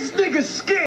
This nigga's scared.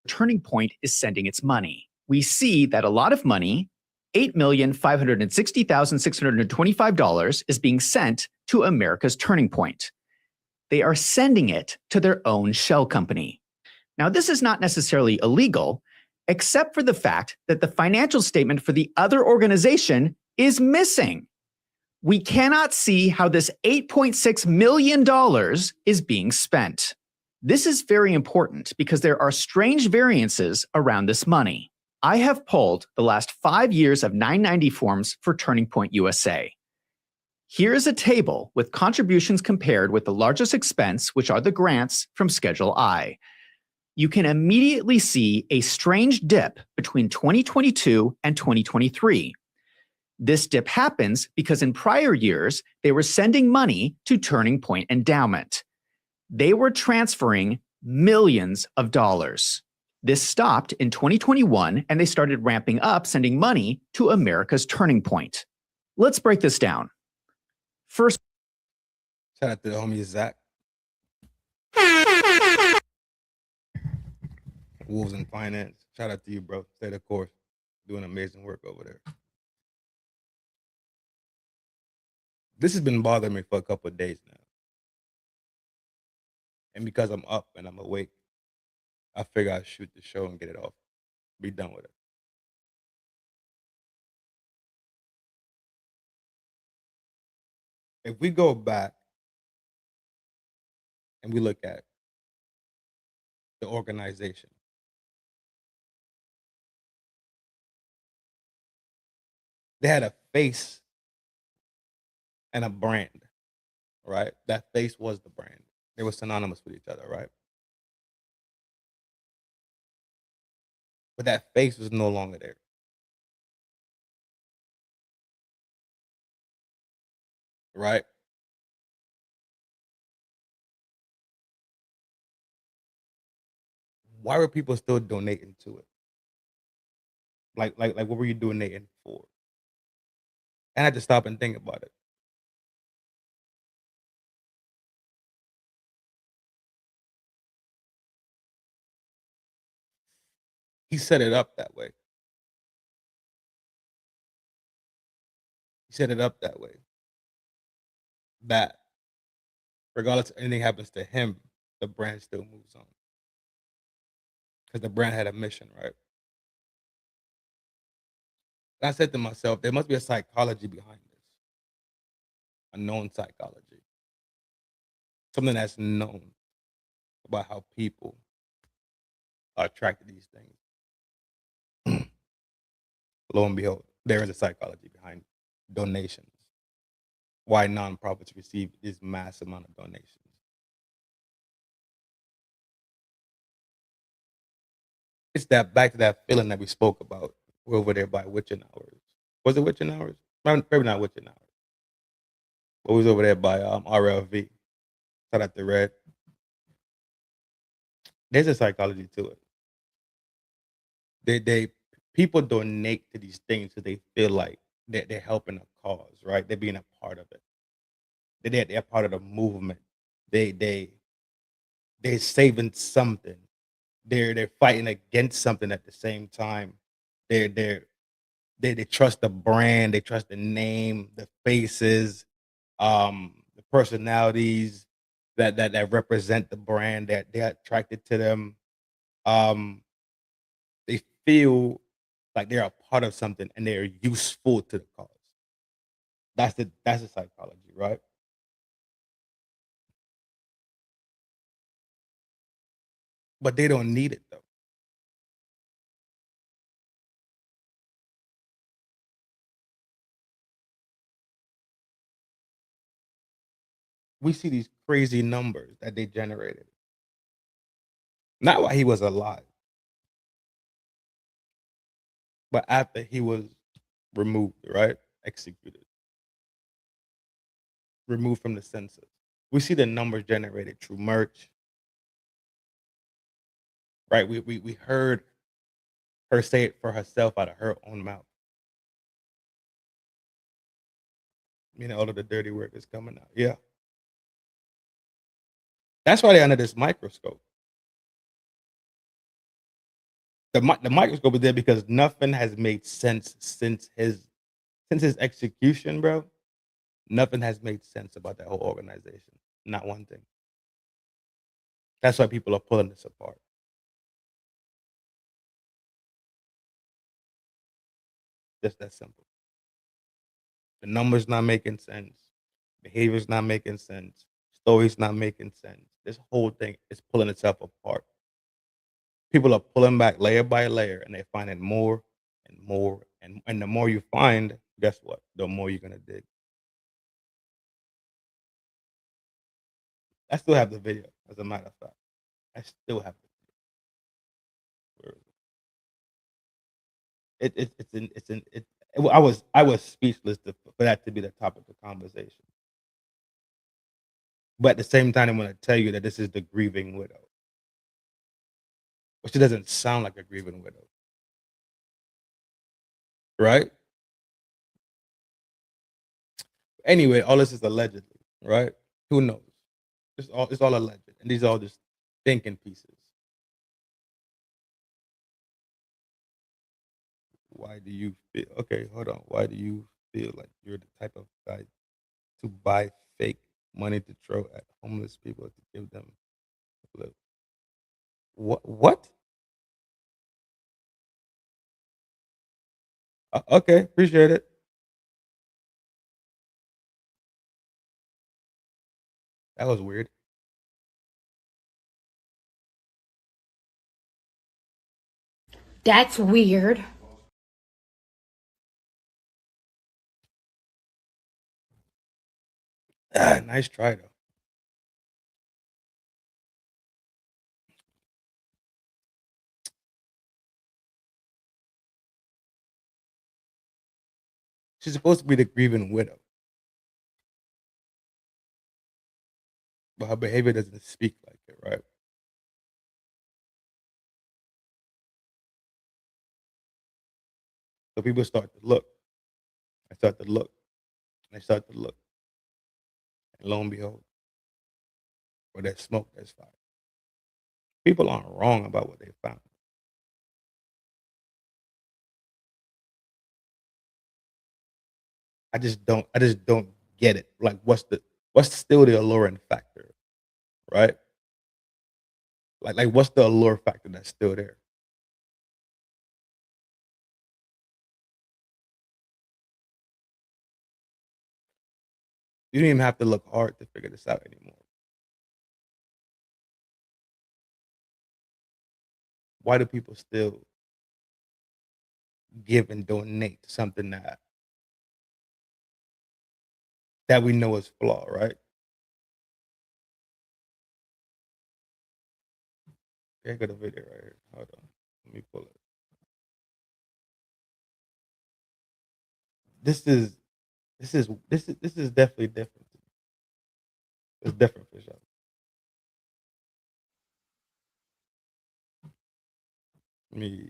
Turning Point is sending its money. We see that a lot of money, $8,560,625, is being sent to America's Turning Point. They are sending it to their own shell company. Now, this is not necessarily illegal, except for the fact that the financial statement for the other organization is missing. We cannot see how this $8.6 million is being spent. This is very important because there are strange variances around this money. I have pulled the last 5 years of 990 forms for Turning Point USA. Here is a table with contributions compared with the largest expense, which are the grants from Schedule I. You can immediately see a strange dip between 2022 and 2023. This dip happens because in prior years, they were sending money to Turning Point Endowment. They were transferring millions of dollars. This stopped in 2021, and they started ramping up sending money to America's Turning Point. Let's break this down. First, shout out to the homie Zach. Wolves in Finance. Shout out to you, bro. Stay the course. Doing amazing work over there. This has been bothering me for a couple of days now. And because I'm up and I'm awake, I figure I'd shoot the show and get it off. Be done with it. If we go back and we look at the organization, they had a face and a brand, right? That face was the brand. They were synonymous with each other, right? But that face was no longer there. Right? Why were people still donating to it? Like what were you donating for? And I had to stop and think about it. He set it up that way. He set it up that way. That regardless of anything happens to him, the brand still moves on. Because the brand had a mission, right? And I said to myself, there must be a psychology behind this. A known psychology. Something that's known about how people are attracted to these things. Lo and behold, there is a psychology behind donations. Why nonprofits receive this massive amount of donations. It's that back to that feeling that we spoke about. We're over there by witching hours. Was it witching hours? Maybe not witching hours. But we was over there by RLV. Shout out to Red. There's a psychology to it. People donate to these things because they feel like they're helping a cause, right? They're being a part of it. They're part of the movement. They they they're saving something. They're fighting against something at the same time. They're they're they trust the brand, they trust the name, the faces, the personalities that represent the brand, that they're attracted to them. Um, they feel like they're a part of something and they're useful to the cause. That's the psychology, right? But they don't need it though. We see these crazy numbers that they generated. Not while he was alive, but after he was removed, right? Executed, removed from the census. We see the numbers generated through merch, right? We heard her say it for herself out of her own mouth. You know, all of the dirty work is coming out. Yeah. That's why they're under this microscope. The microscope is there because nothing has made sense since his execution, bro. Nothing has made sense about that whole organization. Not one thing. That's why people are pulling this apart. Just that simple. The numbers not making sense. Behavior's not making sense. Stories not making sense. This whole thing is pulling itself apart. People are pulling back layer by layer and they're finding more and more. And the more you find, guess what? The more you're gonna dig. I still have the video, as a matter of fact. I still have the video. I was speechless for that to be the topic of conversation. But at the same time, I'm gonna tell you that this is the grieving widow. But she doesn't sound like a grieving widow, right? Anyway, all this is allegedly, right? Who knows? It's all alleged, and these are all just thinking pieces. Why do you feel? Okay, hold on. Why do you feel like you're the type of guy to buy fake money to throw at homeless people to give them a live? What? What? Okay, appreciate it. That was weird. That's weird. Nice try though. She's supposed to be the grieving widow, but her behavior doesn't speak like it, right? So people start to look. I start to look. And I start to look. And lo and behold, where there's smoke, there's fire. People aren't wrong about what they found. I just don't get it. Like what's still the alluring factor, right? Like what's the allure factor that's still there? You don't even have to look hard to figure this out anymore. Why do people still give and donate to something that we know is flawed, right? Okay, I got a video right here. Hold on. Let me pull it. This is this is definitely different. It's different for sure. Me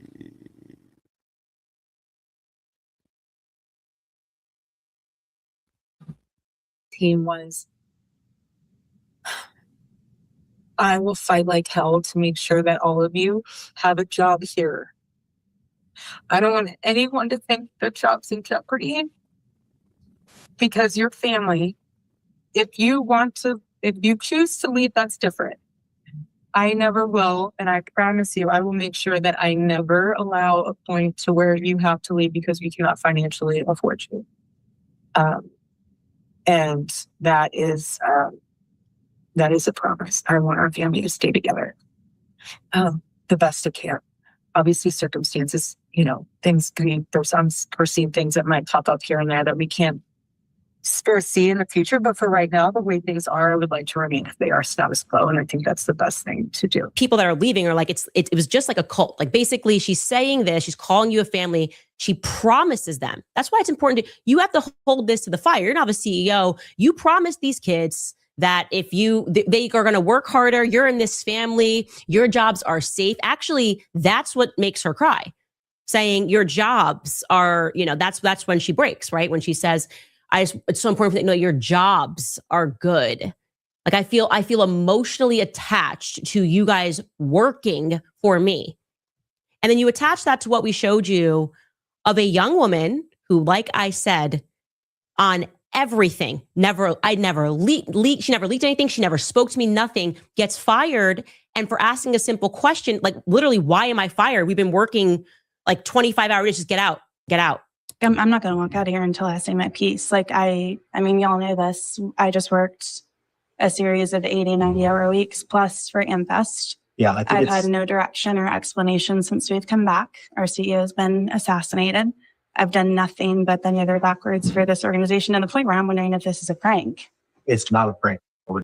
team was, I will fight like hell to make sure that all of you have a job here. I don't want anyone to think their job's in jeopardy, because your family, if you choose to leave, that's different. I never will, and I promise you, I will make sure that I never allow a point to where you have to leave because we cannot financially afford you. And that is a promise. I want our family to stay together the best it can. Obviously, circumstances, things there's unforeseen things that might pop up here and there that we can't foresee in the future. But for right now, the way things are, I would like to remain if they are status quo. And I think that's the best thing to do. People that are leaving are like, it was just like a cult. Like basically she's saying this, she's calling you a family. She promises them. That's why it's important you have to hold this to the fire. You're not a CEO. You promise these kids that if they are going to work harder, you're in this family, your jobs are safe. Actually, that's what makes her cry. Saying your jobs are, that's when she breaks, right? When she says, it's so important to know your jobs are good. Like I feel emotionally attached to you guys working for me. And then you attach that to what we showed you of a young woman who, like I said, on everything, she never leaked anything. She never spoke to me, nothing, gets fired. And for asking a simple question, like literally, why am I fired? We've been working like 25 hours, just get out. I'm not going to walk out of here until I say my piece. Like I mean, y'all know this. I just worked a series of 80, 90-hour weeks plus for AmFest. Yeah, I think I've had no direction or explanation since we've come back. Our CEO has been assassinated. I've done nothing but bend over backwards for this organization to the point where I'm wondering if this is a prank. It's not a prank. Her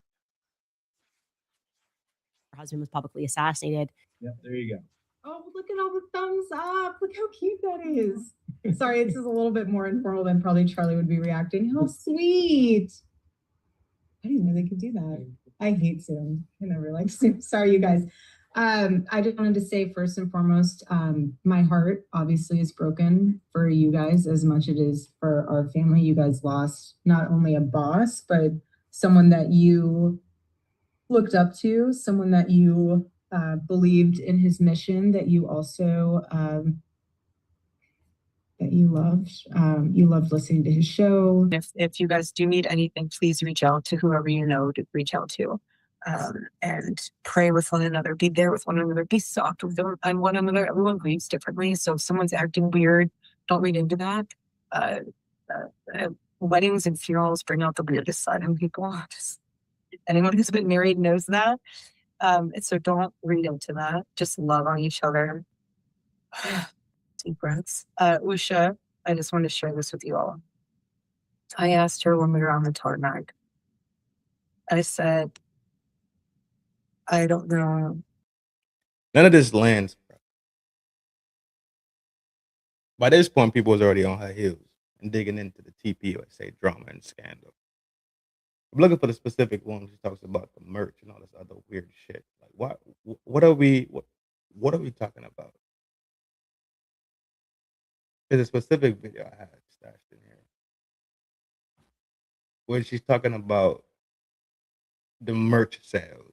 husband was publicly assassinated. Yeah, there you go. Oh, look at all the thumbs up. Look how cute that is. Sorry, it's just a little bit more informal than probably Charlie would be reacting. How sweet. I didn't know they could do that. I hate Zoom. I never like Zoom. Sorry, you guys. I just wanted to say first and foremost, my heart obviously is broken for you guys as much as it is for our family. You guys lost not only a boss, but someone that you looked up to, someone that you believed in his mission, that you also that you loved. You loved listening to his show. If you guys do need anything, please reach out to whoever you know to reach out to. And pray with one another, be there with one another, be soft with one another. Everyone grieves differently. So if someone's acting weird, don't read into that. Weddings and funerals bring out the weirdest side in people. Just anyone who's been married knows that. So don't read into that. Just love on each other. Deep breaths. Usha, I just want to share this with you all. I asked her when we were on the tarmac. I said, I don't know. None of this lands, bro. By this point, people was already on her heels and digging into the TPUSA drama and scandal. I'm looking for the specific one. She talks about the merch and all this other weird shit. Like, what are we talking about? There's a specific video I had stashed in here where she's talking about the merch sales.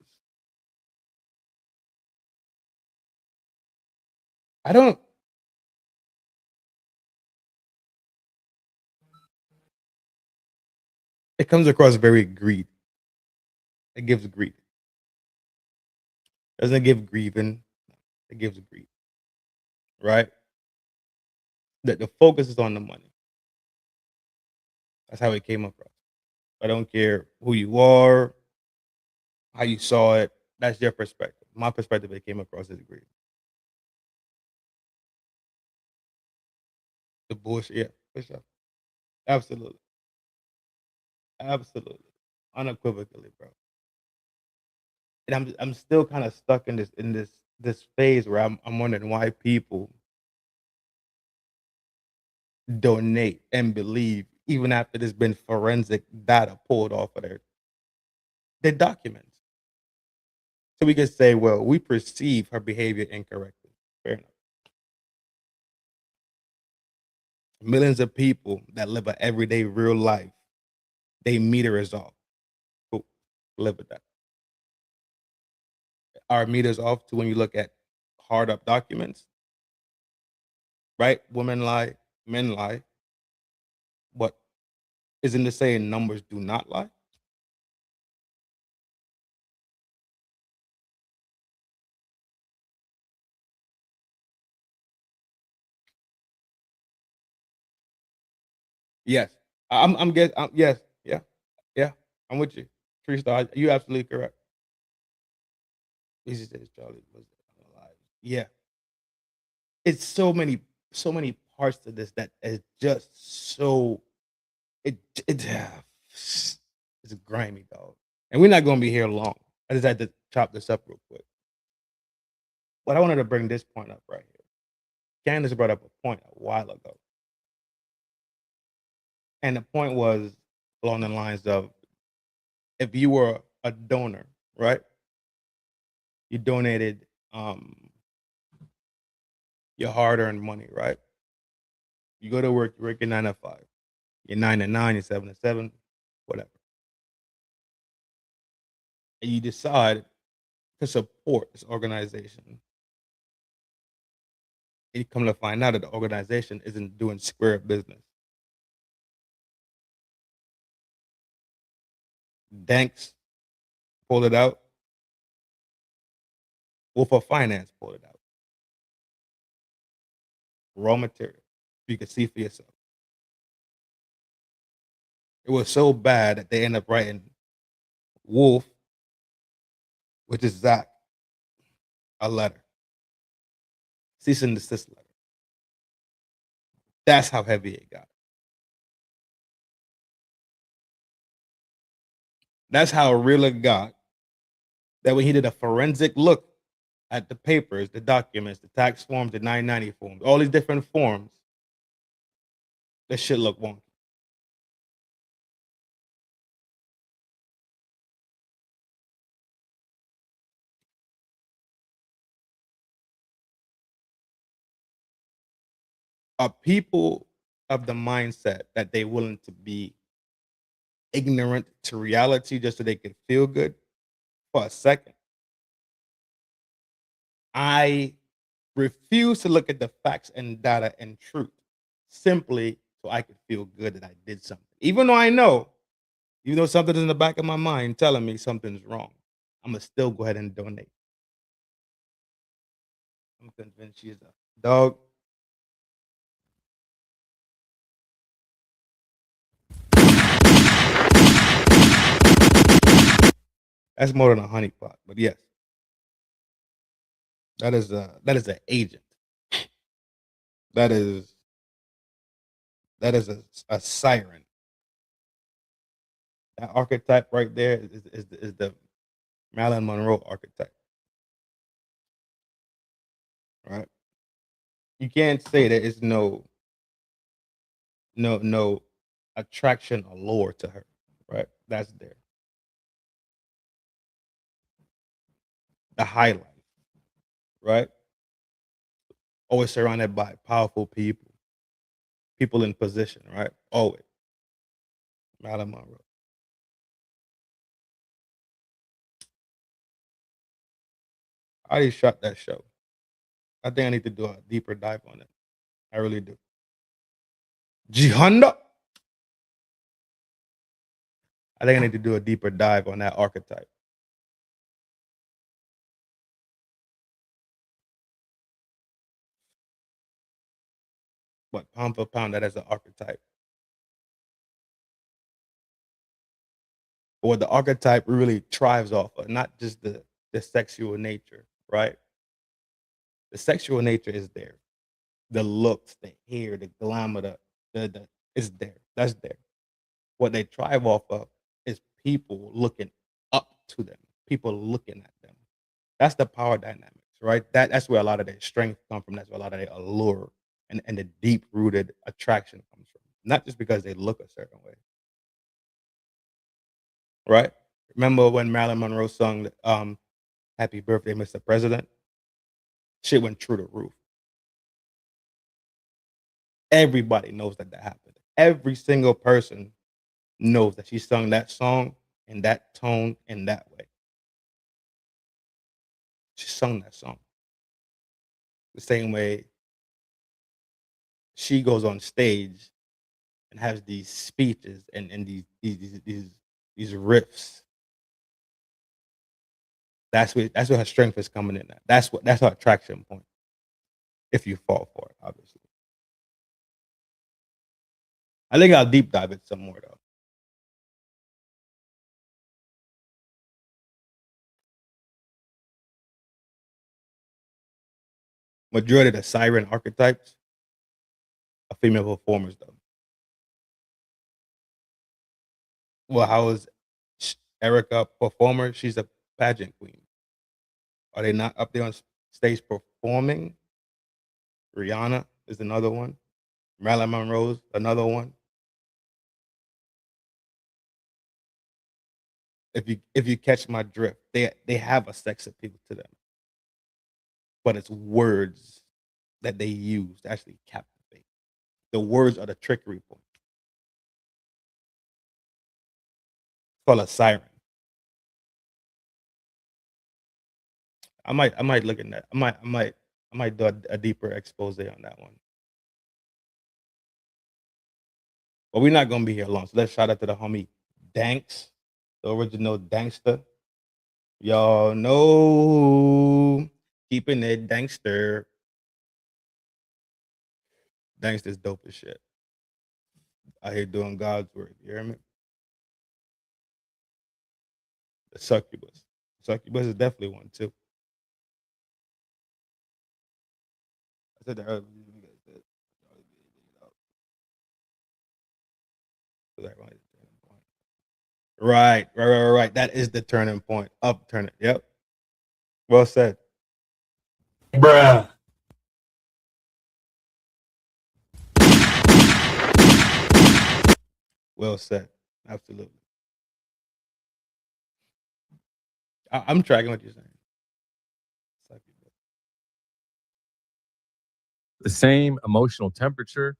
It comes across very greedy. It gives greed. Doesn't give grieving. It gives greed. Right? That the focus is on the money. That's how it came across. I don't care who you are, how you saw it. That's your perspective. My perspective, it came across as greed. The bullshit, yeah, for sure. Absolutely. Absolutely. Unequivocally, bro. And I'm still kind of stuck in this phase where I'm wondering why people donate and believe even after there's been forensic data pulled off of their documents. So we can say, well, we perceive her behavior incorrectly. Fair enough. Millions of people that live an everyday real life They meter is off. Cool. Live with that. Our meters off to when you look at hard up documents, right? Women lie, men lie. But isn't it saying numbers do not lie? Yes. Yes, yeah. I'm with you. Freestyle, you absolutely correct. Easy says Charlie was alive. Yeah. It's so many parts to this that is just so it it's grimy, dog. And we're not gonna be here long. I just had to chop this up real quick. But I wanted to bring this point up right here. Candace brought up a point a while ago. And the point was along the lines of if you were a donor, right? You donated your hard-earned money, right? You go to work, you work your 9 to 5. You're 9 to 9, you're 7 to 7, whatever. And you decide to support this organization. And you come to find out that the organization isn't doing square business. Danks pulled it out. Wolf of Finance pulled it out. Raw material. You can see for yourself. It was so bad that they end up writing Wolf, which is Zach, a letter. Cease and desist letter. That's how heavy it got. That's how real it got. That when he did a forensic look at the papers, the documents, the tax forms, the 990 forms, all these different forms, this shit looked wonky. Are people of the mindset that they're willing to be ignorant to reality just so they can feel good for a second? I refuse to look at the facts and data and truth simply so I can feel good that I did something. Even though something is in the back of my mind telling me something's wrong, I'm going to still go ahead and donate. I'm convinced she's a dog. That's more than a honeypot, but yes. That is an agent. That is a siren. That archetype right there is the Marilyn Monroe archetype. Right? You can't say there is no attraction or lure to her. Right? That's there. The highlight. Right? Always surrounded by powerful people. People in position, right? Always. Marilyn Monroe. I already shot that show. I think I need to do a deeper dive on it. I really do. Jihanda. I think I need to do a deeper dive on that archetype. But pound for pound, that is an archetype. But what the archetype really thrives off of, not just the sexual nature, right? The sexual nature is there. The looks, the hair, the glamour, the it's there. That's there. What they thrive off of is people looking up to them, people looking at them. That's the power dynamics, right? That's where a lot of their strength comes from. That's where a lot of their allure and the deep rooted attraction comes from. Not just because they look a certain way, right? Remember when Marilyn Monroe sung "Happy Birthday, Mr. President"? Shit went through the roof. Everybody knows that happened. Every single person knows that she sung that song in that tone in that way. She sung that song the same way she goes on stage and has these speeches and these riffs. That's where her strength is coming in at. That's her attraction point. If you fall for it, obviously. I think I'll deep dive it some more though. Majority of the siren archetypes are female performers though. Well, how is Erica a performer? She's a pageant queen. Are they not up there on stage performing? Rihanna is another one. Marilyn Monroe's another one. If you catch my drift, they have a sex appeal to them, but it's words that they use to actually captivate. The words are the trickery point. It's called a siren. I might look at that. I might do a deeper expose on that one. But we're not gonna be here long. So let's shout out to the homie Danks, the original dankster. Y'all know keeping it dankster. Dankster's dope as shit. Out here doing God's work. You hear me? The succubus. Succubus is definitely one too. I said that earlier. Right. That is the turning point. Turn it. Yep. Well said. Bruh. Well said. Absolutely. I'm tracking what you're saying. The same emotional temperature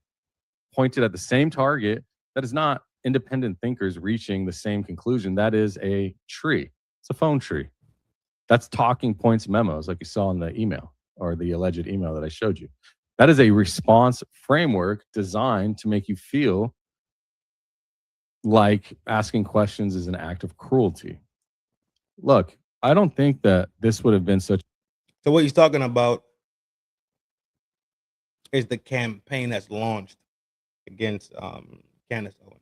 pointed at the same target. That is not independent thinkers reaching the same conclusion. That is a tree. It's a phone tree. That's talking points memos like you saw in the email or the alleged email that I showed you. That is a response framework designed to make you feel like asking questions is an act of cruelty. Look, I don't think that this would have been such. So what he's talking about is the campaign that's launched against Candace Owens.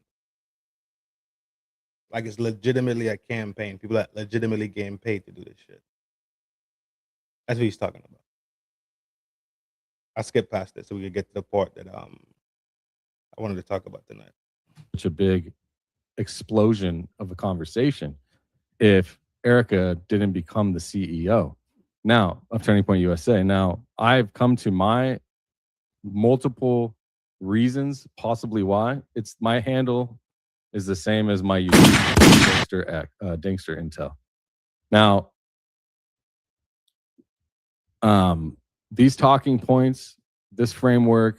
Like it's legitimately a campaign. People that legitimately getting paid to do this shit. That's what he's talking about. I skipped past it so we could get to the part that I wanted to talk about tonight. Such a big explosion of a conversation if Erica didn't become the CEO now of Turning Point USA. Now, I've come to my multiple reasons possibly why. It's my handle is the same as my dankster intel. Now, these talking points, this framework,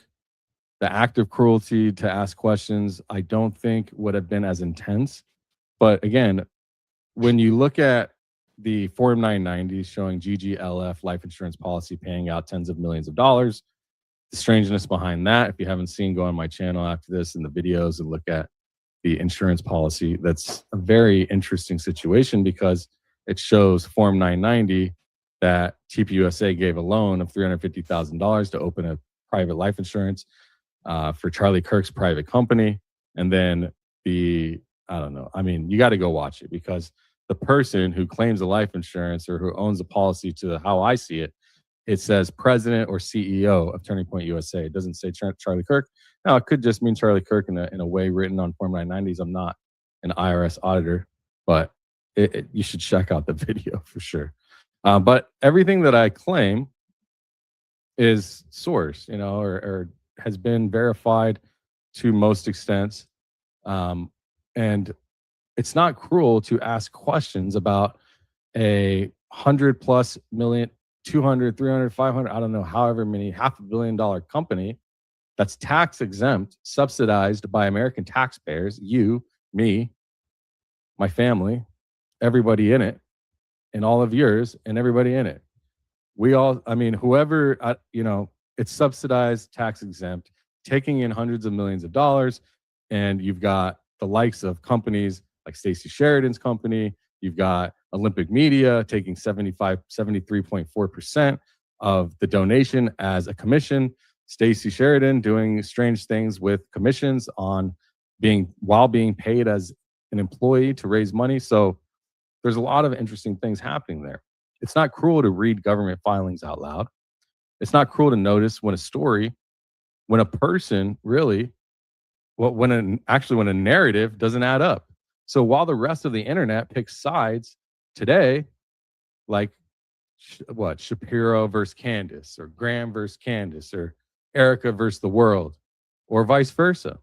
the act of cruelty to ask questions, I don't think would have been as intense. But again, when you look at the Form 990 showing GGLF life insurance policy paying out tens of millions of dollars, the strangeness behind that, if you haven't seen, go on my channel after this in the videos and look at the insurance policy. That's a very interesting situation because it shows Form 990 that TPUSA gave a loan of $350,000 to open a private life insurance for Charlie Kirk's private company. And then I don't know. I mean, you got to go watch it because the person who claims the life insurance or who owns the policy, to how I see it, it says president or CEO of Turning Point USA. It doesn't say Charlie Kirk. Now, it could just mean Charlie Kirk in a way written on Form 990s. I'm not an IRS auditor, but you should check out the video for sure. But everything that I claim is sourced, or has been verified to most extents. And it's not cruel to ask questions about a 100+ million, 200, 300, 500, I don't know, however many, $500 million company that's tax exempt, subsidized by American taxpayers, you, me, my family, everybody in it, and all of yours and everybody in it. We all, I mean, whoever, it's subsidized, tax exempt, taking in hundreds of millions of dollars. And you've got the likes of companies like Stacey Sheridan's company. You've got Olympic Media taking 73.4% of the donation as a commission. Stacey Sheridan doing strange things with commissions while being paid as an employee to raise money. So there's a lot of interesting things happening there. It's not cruel to read government filings out loud. It's not cruel to notice when a person really, when a narrative doesn't add up. So while the rest of the internet picks sides today, like Shapiro versus Candace, or Graham versus Candace, or Erica versus the world, or vice versa,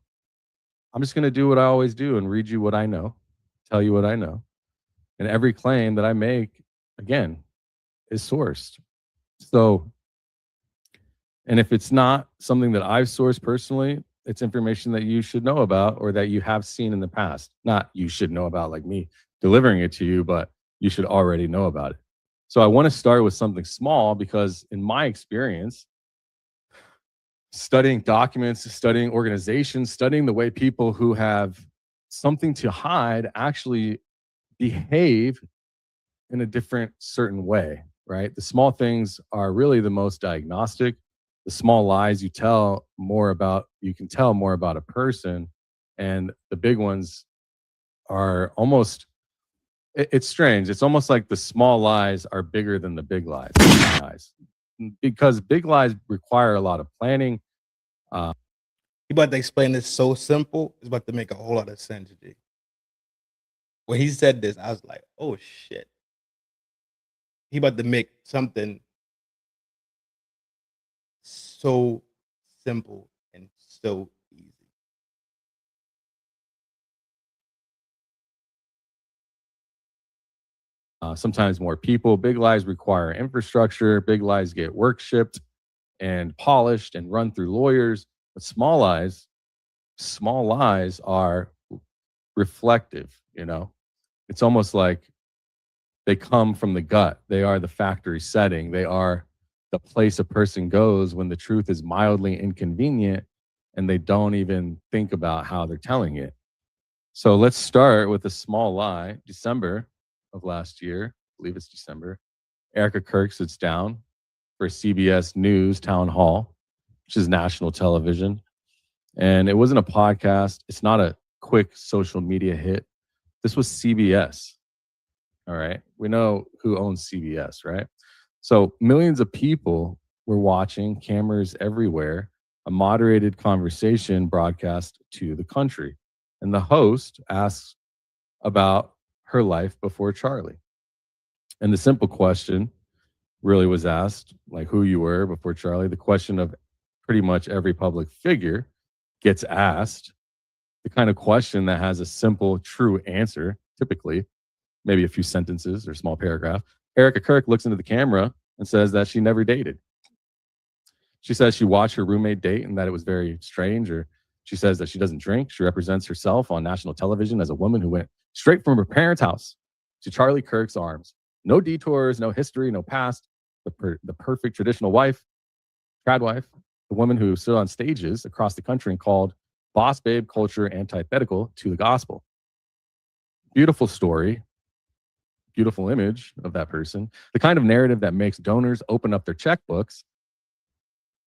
I'm just going to do what I always do and read you what I know, tell you what I know. And every claim that I make, again, is sourced. So, and if it's not something that I've sourced personally, it's information that you should know about or that you have seen in the past. Not you should know about like me delivering it to you, but you should already know about it. So I want to start with something small because in my experience, studying documents, studying organizations, studying the way people who have something to hide actually behave in a different certain way, right? The small things are really the most diagnostic. The small lies you can tell more about a person, and the big ones are almost, it's strange. It's almost like the small lies are bigger than the big lies in my eyes, because big lies require a lot of planning. You about to explain this so simple, it's about to make a whole lot of sense, G. When he said this, I was like, oh shit. He about to make something so simple and so easy. Sometimes more people. Big lies require infrastructure. Big lies get work shipped and polished and run through lawyers. But small lies are reflective, It's almost like they come from the gut. They are the factory setting. They are the place a person goes when the truth is mildly inconvenient and they don't even think about how they're telling it. So let's start with a small lie. December of last year, I believe it's December, Erica Kirk sits down for CBS News Town Hall, which is national television. And it wasn't a podcast. It's not a quick social media hit. This was CBS. All right. We know who owns CBS, right? So millions of people were watching, cameras everywhere, a moderated conversation broadcast to the country. And the host asks about her life before Charlie. And the simple question really was asked, like who you were before Charlie. The question of pretty much every public figure gets asked, the kind of question that has a simple, true answer, typically, maybe a few sentences or a small paragraph. Erica Kirk looks into the camera and says that she never dated. She says she watched her roommate date and that it was very strange, or she says that she doesn't drink. She represents herself on national television as a woman who went straight from her parents' house to Charlie Kirk's arms. No detours, no history, no past. The perfect traditional wife, trad wife, the woman who stood on stages across the country and called boss babe culture antithetical to the gospel. Beautiful story, beautiful image of that person. The kind of narrative that makes donors open up their checkbooks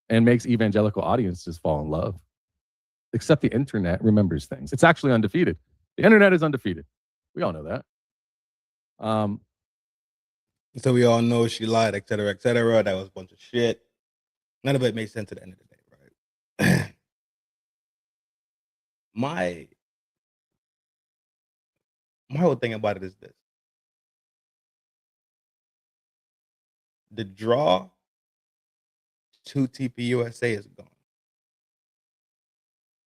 and makes evangelical audiences fall in love. Except the internet remembers things. It's actually undefeated. The internet is undefeated. We all know that. So we all know she lied, et cetera, et cetera. That was a bunch of shit. None of it made sense at the end of the day, right? My whole thing about it is this. The draw to TPUSA is gone.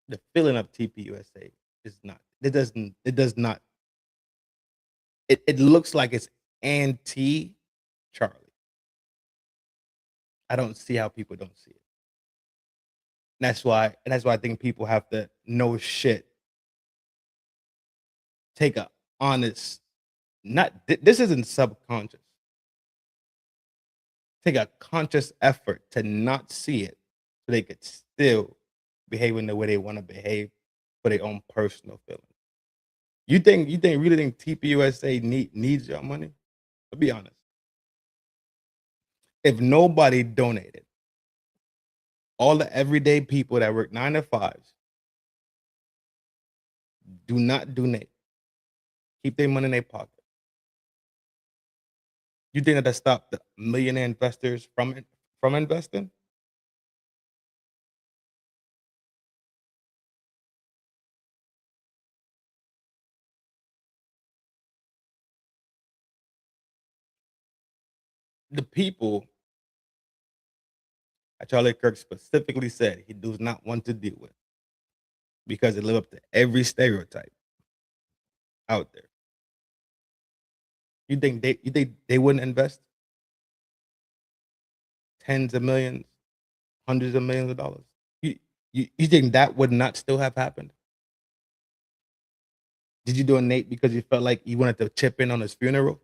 The feeling of TPUSA is not. It does not. It looks like it's anti-Charlie. I don't see how people don't see it. And that's why I think people have to know shit take a honest, this isn't subconscious. Take a conscious effort to not see it so they could still behave in the way they want to behave for their own personal feelings. You really think TPUSA needs your money? To be honest. If nobody donated, all the everyday people that work 9 to 5s do not donate. Keep their money in their pocket. You think that'll stop the millionaire investors from investing? The people that Charlie Kirk specifically said he does not want to deal with because they live up to every stereotype out there. You think they wouldn't invest tens of millions, hundreds of millions of dollars? You think that would not still have happened? Did you donate because you felt like you wanted to chip in on his funeral?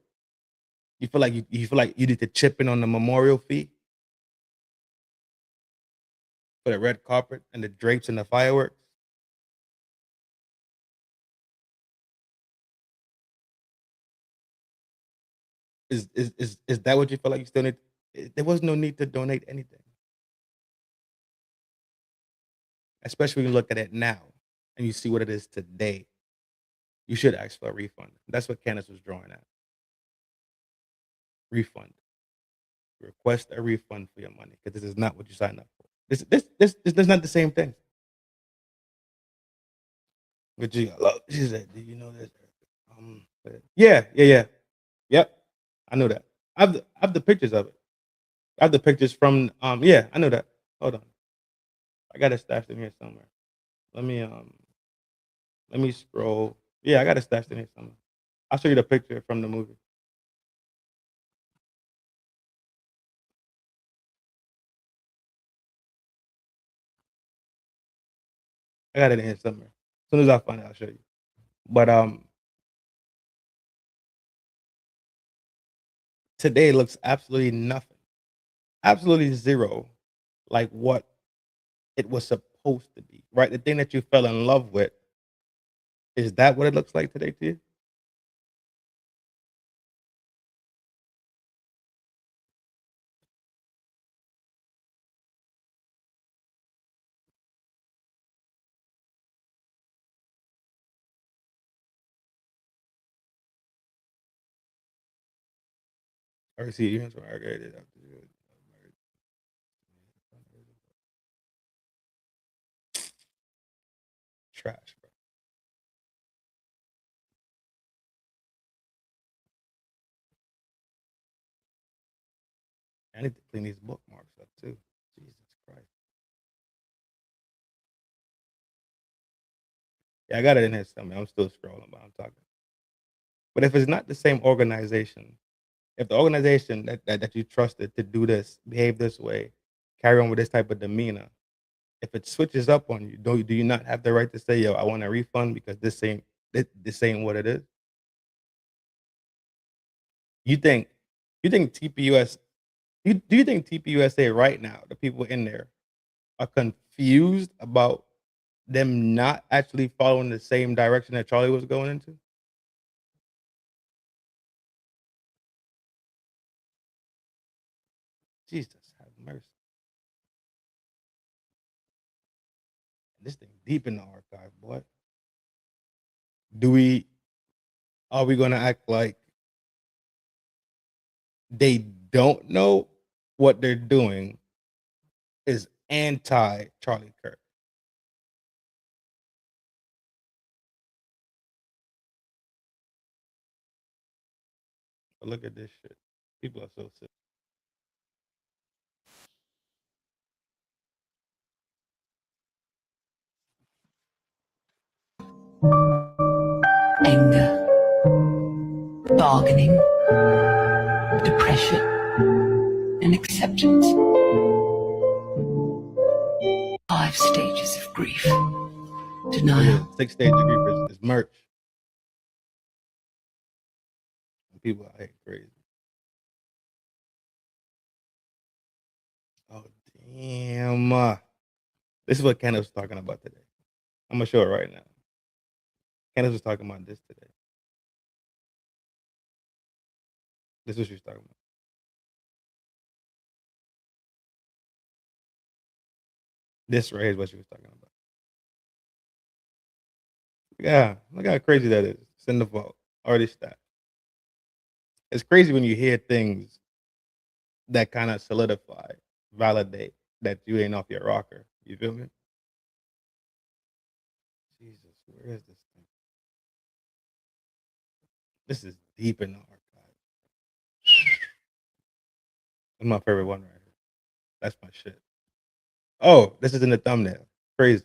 You feel like you need to chip in on the memorial fee for the red carpet and the drapes and the fireworks? Is that what you feel like you still need? There was no need to donate anything. Especially when you look at it now and you see what it is today. You should ask for a refund. That's what Candace was drawing at. Refund. Request a refund for your money because this is not what you signed up for. This is not the same thing. But she said, "Do you know this?" Yeah. Yep. I know that. I have the pictures of it. I have the pictures from yeah, I know that. Hold on. I got it stashed in here somewhere. Let me scroll. Yeah, I got it stashed in here somewhere. I'll show you the picture from the movie. I got it in here somewhere. As soon as I find it, I'll show you. But today looks absolutely nothing. Absolutely zero like what it was supposed to be. Right? The thing that you fell in love with, is that what it looks like today to you? I see you. Trash, bro. I need to clean these bookmarks up too. Jesus Christ. Yeah, I got it in here somewhere. I'm still scrolling, but I'm talking. But if it's not the same organization, if the organization that you trusted to do this, behave this way, carry on with this type of demeanor, if it switches up on you, do you not have the right to say, yo, I want a refund because this ain't what it is? You think TPUS do you think TPUSA right now, the people in there, are confused about them not actually following the same direction that Charlie was going into? Jesus, have mercy. This thing deep in the archive, boy. Are we gonna act like they don't know what they're doing is anti Charlie Kirk? But look at this shit. People are so sick. Anger, bargaining, depression, and acceptance. 5 stages of grief. Denial, 6 stage degree is merch. people out here crazy. Oh damn! This is what Candace was talking about today. I'm gonna show it right now. Candace was talking about this today. This is what she was talking about. This right here is what she was talking about. Yeah, look how crazy that is. Send the vote. Already stopped. It's crazy when you hear things that kind of solidify, validate that you ain't off your rocker. You feel me? Jesus, where is this thing? This is deep in the archive. That's my favorite one right here. That's my shit. Oh, this is in the thumbnail. Crazy.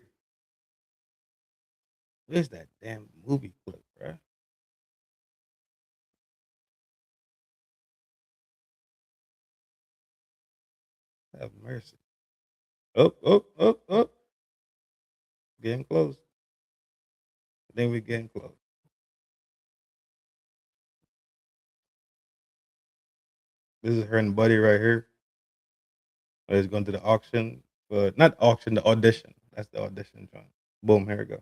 Where's that damn movie clip, bruh? Have mercy. Oh. Getting close. I think we're getting close. This is her and Buddy right here. It's going to the auction. But not auction, the audition. That's the audition joint. Boom, here we go.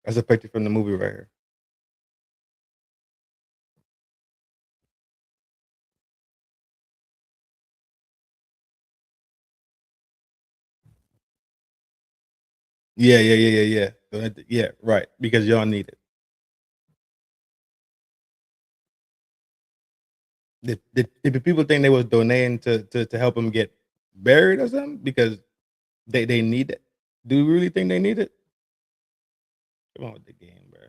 That's a picture from the movie right here. Yeah. Yeah, right. Because y'all need it. Did people think they was donating to help them get buried or something? Because they need it. Do you really think they need it? Come on with the game, bro.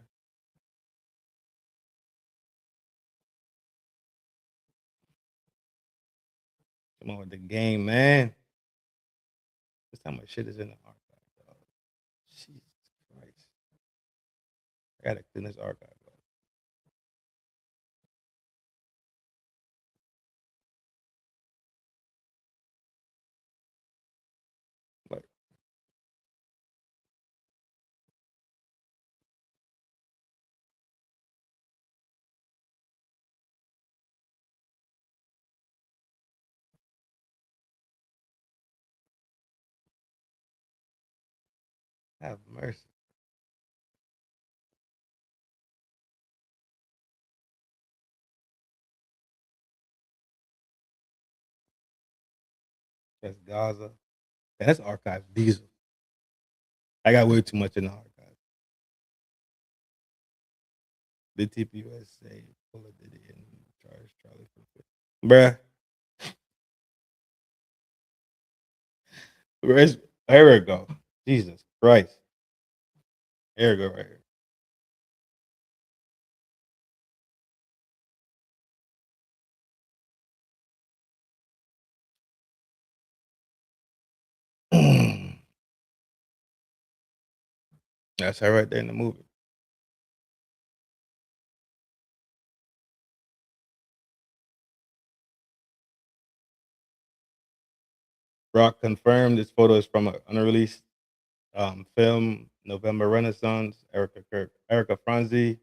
Come on with the game, man. That's how much shit is in the archive, dog. Jesus Christ. I gotta clean this archive up. Like, have mercy. That's Gaza. That's archive diesel. I got way too much in the archive. The TPUSA, pull a Diddy and Charlie for bruh. Here we go. Jesus Christ. Here we go right here. That's her right there in the movie. Rock confirmed this photo is from an unreleased film, November Renaissance. Erica Franzi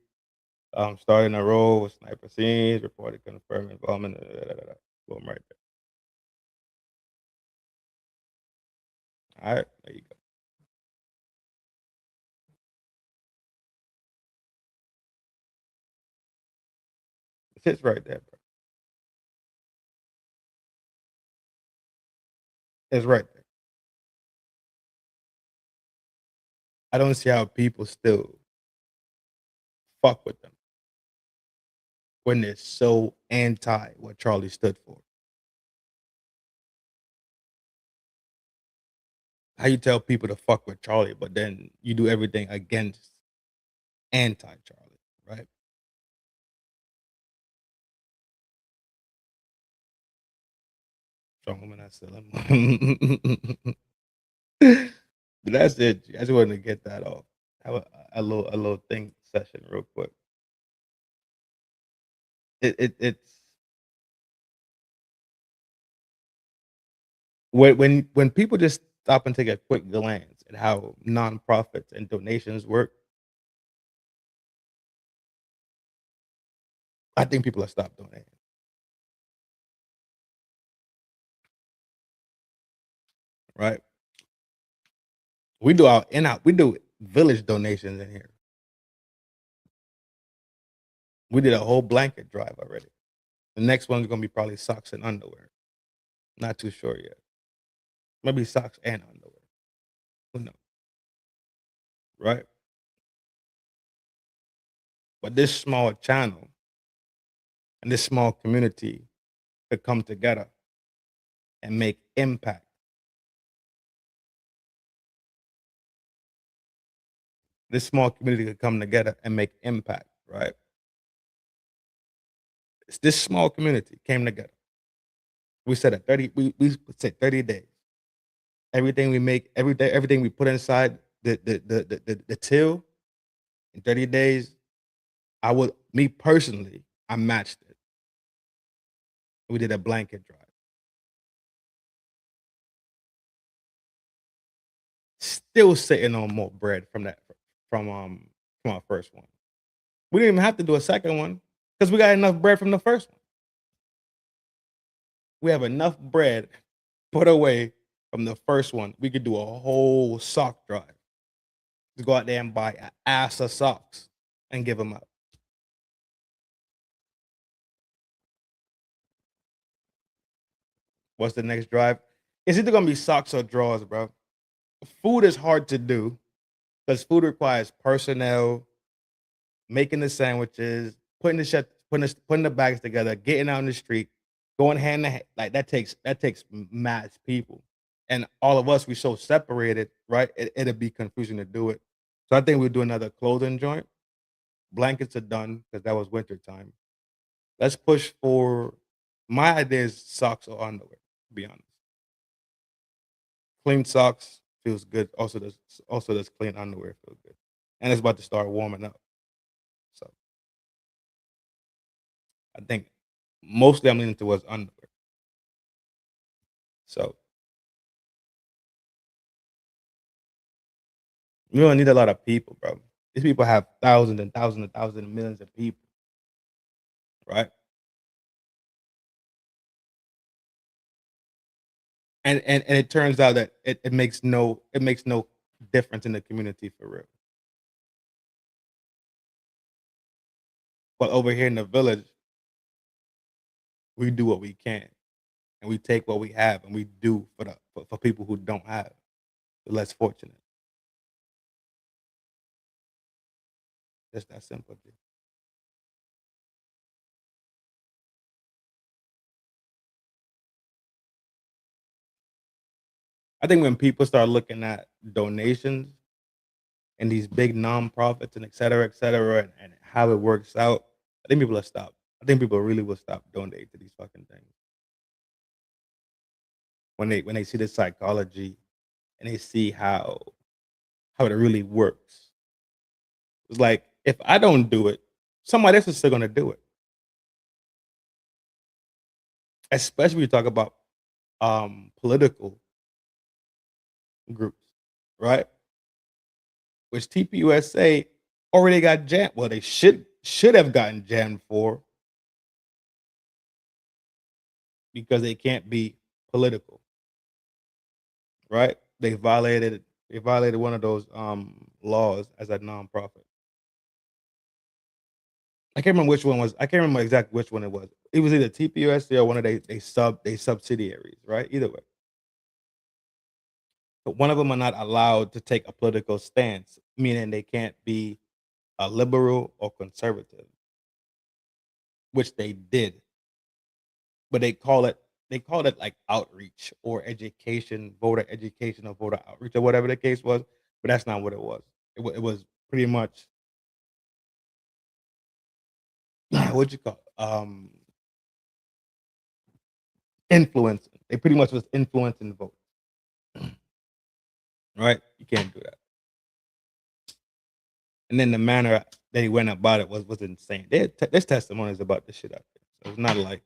starred in a role with sniper scenes, reported confirmed involvement. Boom, right there. All right, there you go. It sits right there, bro. It's right there. I don't see how people still fuck with them when they're so anti what Charlie stood for. How you tell people to fuck with Charlie, but then you do everything against anti-Charlie, right? Strong woman, I still am. That's it. I just wanted to get that off. Have a little thing session real quick. It's when people just stop and take a quick glance at how nonprofits and donations work, I think people will stop donating. Right? We do we do village donations in here. We did a whole blanket drive already. The next one's gonna be probably socks and underwear. Not too sure yet. Maybe socks and underwear. Who knows? Right? But this small channel and this small community could come together and make impact. This small community could come together and make impact, right? This small community came together. We said at 30, we said 30 days. Everything we make, every day, everything we put inside the till in 30 days, me personally, I matched it. We did a blanket drive. Still sitting on more bread from our first one. We didn't even have to do a second one because we got enough bread from the first one. We have enough bread put away from the first one. We could do a whole sock drive. Just go out there and buy an ass of socks and give them out. What's the next drive? It's either gonna be socks or drawers, bro. Food is hard to do because food requires personnel, making the sandwiches, putting the bags together, getting out in the street, going hand to hand. Like that takes mad people, and all of us we so separated, right? It'd be confusing to do it. So I think we'll do another clothing joint. Blankets are done because that was winter time. Let's push for my idea is socks or underwear. To be honest, clean socks feels good. Also does clean underwear feel good, and it's about to start warming up. So I think mostly I'm leaning towards underwear. So you don't need a lot of people, bro. These people have thousands and thousands and thousands and millions of people, right? And it turns out that it makes no difference in the community for real. But over here in the village, we do what we can, and we take what we have, and we do for people who don't have, the less fortunate. Just that simple. G. I think when people start looking at donations and these big nonprofits and et cetera, and how it works out, I think people will stop. I think people really will stop donating to these fucking things. When they see the psychology and they see how it really works. It's like if I don't do it, somebody else is still gonna do it. Especially when you talk about political groups, right? Which TPUSA already got jammed. Well, they should have gotten jammed for because they can't be political, right? They violated one of those laws as a nonprofit. I can't remember which one was. I can't remember exactly which one it was. It was either TPUSA or one of they subsidiaries, right? Either way. But one of them are not allowed to take a political stance, meaning they can't be a liberal or conservative, which they did. But they call it like outreach or education, voter education or voter outreach or whatever the case was. But that's not what it was. It was pretty much what you call influencing. They pretty much was influencing the vote. Right? You can't do that. And then the manner that he went about it was insane. There's testimonies about this shit out there. So it's not like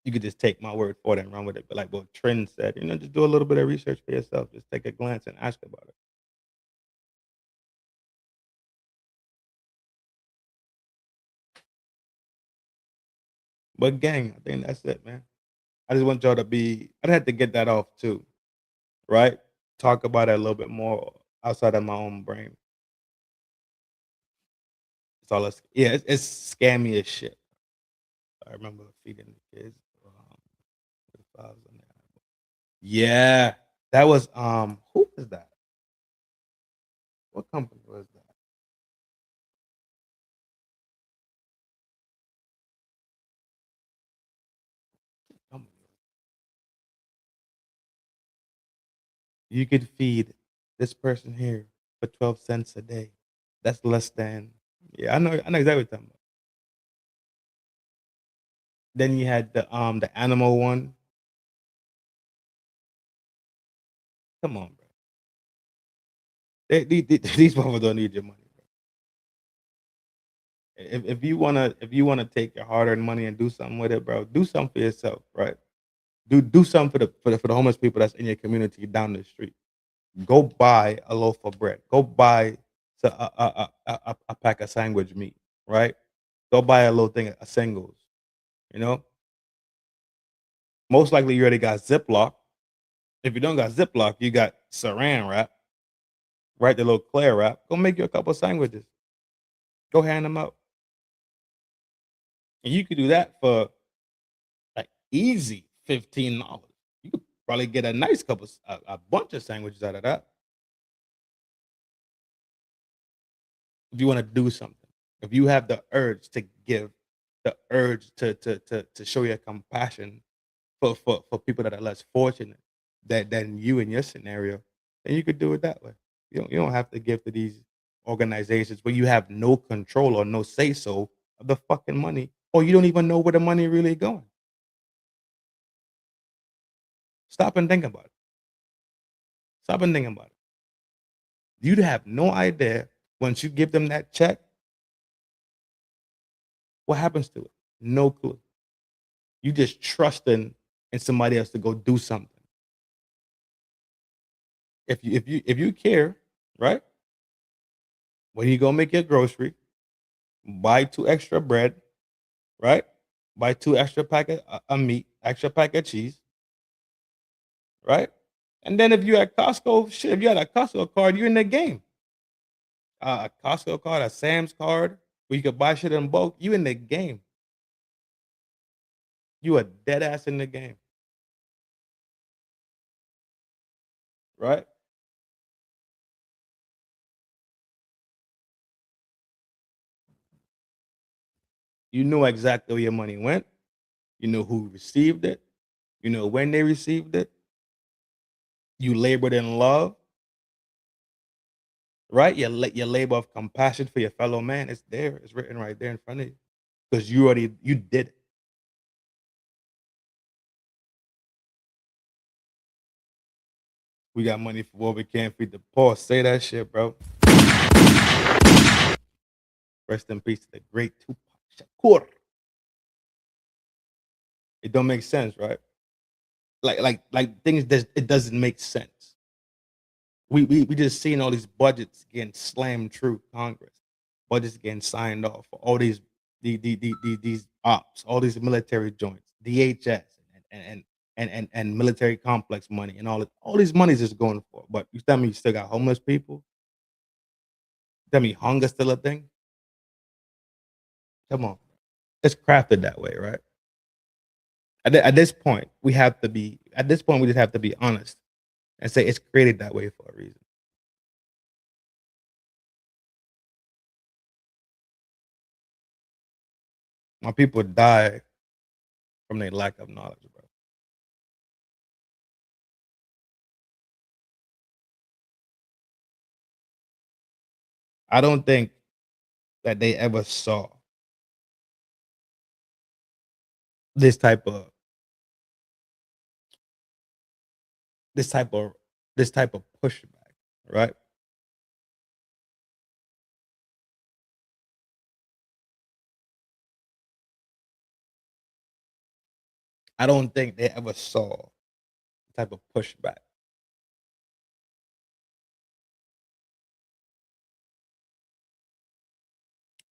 you could just take my word for it and run with it. But like what Trend said, just do a little bit of research for yourself. Just take a glance and ask about it. But gang, I think that's it, man. I just want y'all to be. I had to get that off too, right? Talk about it a little bit more outside of my own brain. It's all. Yeah, it's scammy as shit. I remember feeding the kids. With flowers on there. Yeah, that was who was that? What company was that? Company. You could feed this person here for 12 cents a day. That's less than yeah, I know exactly what you're talking about. Then you had the animal one. Come on, bro. These people don't need your money, bro. If you wanna take your hard earned money and do something with it, bro, do something for yourself, right? Do something for the homeless people that's in your community down the street. Go buy a loaf of bread. Go buy a pack of sandwich meat, right? Go buy a little thing of singles. You know, most likely you already got Ziploc. If you don't got Ziploc, you got Saran wrap, right? The little Claire wrap. Go make you a couple sandwiches. Go hand them out, and you could do that for like easy $15. You could probably get a nice a bunch of sandwiches out of that. If you want to do something, if you have the urge to give, the urge to show your compassion for people that are less fortunate than you in your scenario, then you could do it that way. You don't have to give to these organizations where you have no control or no say so of the fucking money, or you don't even know where the money really going. Stop and think about it. Stop and think about it. You'd have no idea once you give them that check what happens to it. No clue. You just trusting in somebody else to go do something. If you care, right? When you go make your grocery, buy 2 extra bread, right? Buy 2 extra packet of meat, extra packet of cheese, right? And then if you at Costco, shit, if you had a Costco card, you're in the game. A Costco card, a Sam's card, where you could buy shit in bulk, you in the game. You a dead ass in the game, right? You know exactly where your money went. You know who received it. You know when they received it. You labored in love, right? Your labor of compassion for your fellow man. It's there. It's written right there in front of you because you did it. We got money for what we can't feed the poor. Say that shit, bro. Rest in peace to the great Tupac Shakur. It don't make sense, right? Like things that it doesn't make sense. We just seeing all these budgets getting slammed through Congress, budgets getting signed off for all these ops, all these military joints, DHS and military complex money and all these monies is going for. But you tell me you still got homeless people? Tell me hunger still a thing? Come on, it's crafted that way, right? At this point, we have to be. At this point, we just have to be honest and say it's created that way for a reason. My people die from their lack of knowledge, bro. I don't think that they ever saw this type of this type of this type of pushback, right? I don't think they ever saw the type of pushback.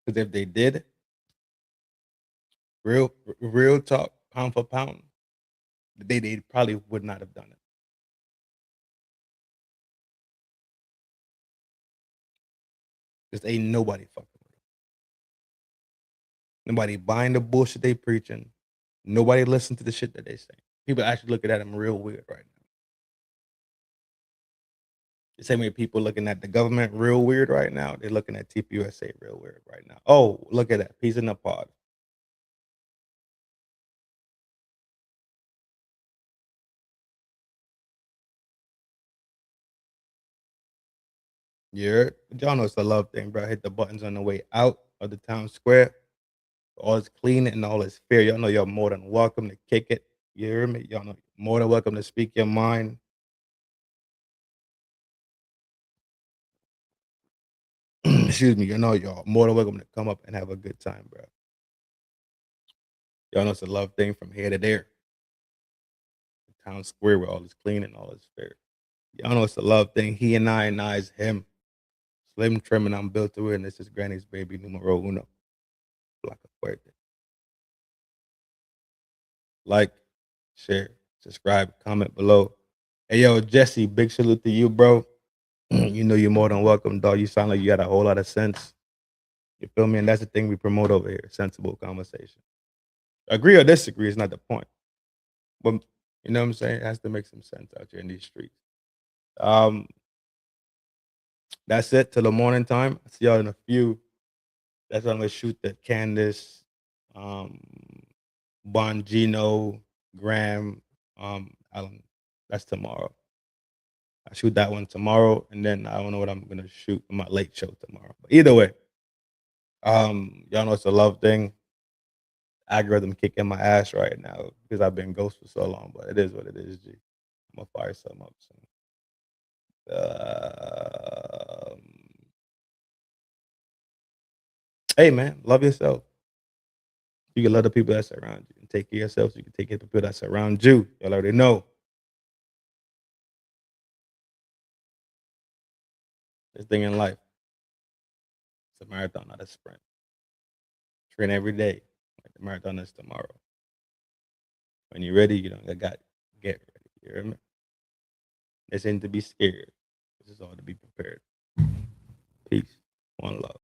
Because if they did, Real talk, pound for pound, they probably would not have done it. Just ain't nobody fucking with them. Nobody buying the bullshit they preaching. Nobody listen to the shit that they say. People actually looking at them real weird right now. The same way people looking at the government real weird right now, they're looking at TPUSA real weird right now. Oh, look at that. Peas in the pod. Y'all know it's a love thing, bro. Hit the buttons on the way out of the town square. All is clean and all is fair. Y'all know y'all more than welcome to kick it. You hear me? Y'all know more than welcome to speak your mind. Excuse me. You know y'all more than welcome to come up and have a good time, bro. Y'all know it's a love thing from here to there. The town square where all is clean and all is fair. Y'all know it's a love thing. He and I is him. Slim trim and I'm built to it. And this is Granny's baby numero uno. Like a fuerte. Like, share, subscribe, comment below. Hey, yo, Jesse, big salute to you, bro. You know you're more than welcome, dog. You sound like you got a whole lot of sense. You feel me? And that's the thing we promote over here, sensible conversation. Agree or disagree is not the point. But you know what I'm saying? It has to make some sense out here in these streets. That's it till the morning time. I'll see y'all in a few. That's when I'm gonna shoot the Candace, Bongino, Graham, Alan. That's tomorrow. I shoot that one tomorrow, and then I don't know what I'm gonna shoot in my late show tomorrow. But either way, y'all know it's a love thing. Algorithm kicking my ass right now because I've been ghost for so long, but it is what it is, G. I'm gonna fire something up soon. Hey man, love yourself. You can love the people that surround you and take care of yourself so you can take care of the people that surround you. Y'all already know. This thing in life. It's a marathon, not a sprint. Train every day. Like the marathon is tomorrow. When you're ready, you don't get ready. You hear me? This ain't to be scared. This is all to be prepared. Peace. One love.